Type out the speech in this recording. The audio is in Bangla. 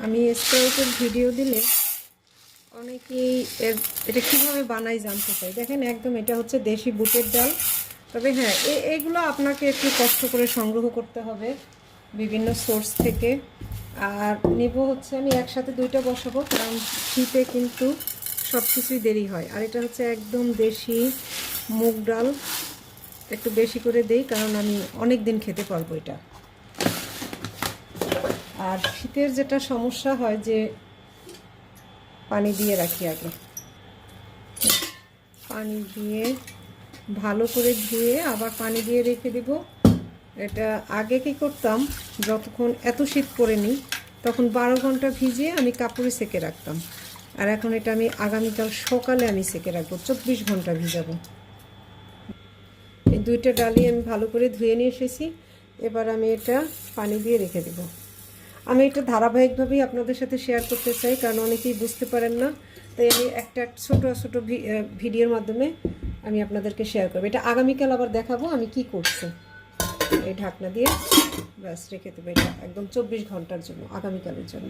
আমি স্প্রাউটের ভিডিও দিলে অনেকেই এটা কীভাবে বানাই জানতে চাই। দেখেন একদম এটা হচ্ছে দেশি বুটের ডাল। তবে হ্যাঁ, এইগুলো আপনাকে একটু কষ্ট করে সংগ্রহ করতে হবে বিভিন্ন সোর্স থেকে। আর নিব হচ্ছে আমি একসাথে দুইটা বসাবো, কারণ শীতে কিন্তু সব কিছুই দেরি হয়। আর এটা হচ্ছে একদম দেশি মুগ ডাল, একটু বেশি করে দেই কারণ আমি অনেক দিন খেতে পারবো এটা। আর শীতের যেটা সমস্যা হয় যে পানি দিয়ে রাখি, আগে পানি দিয়ে ভালো করে ধুয়ে আবার পানি দিয়ে রেখে দেব। এটা আগে কি করতাম, যতক্ষণ এত শীত পড়েনি তখন 12 ঘন্টা ভিজিয়ে আমি কাপড়ে সেকে রাখতাম। আর এখন এটা আমি আগামীকাল সকালে আমি সেকে রাখবো, 24 ঘন্টা ভিজাবো। এই দুইটা ডালি আমি ভালো করে ধুয়ে নিয়ে এসেছি। এবার আমি এটা পানি দিয়ে রেখে দেব। আমি এটা ধারাবাহিকভাবেই আপনাদের সাথে শেয়ার করতে চাই, কারণ অনেকেই বুঝতে পারেন না। তাই আমি একটা ছোট ছোট ভিডিওর মাধ্যমে আমি আপনাদেরকে শেয়ার করবো। এটা আগামীকাল আবার দেখাবো আমি কি করছি। এই ঢাকনা দিয়ে ব্যাস রেখে দেবো এটা একদম 24 ঘন্টার জন্য, আগামীকালের জন্য।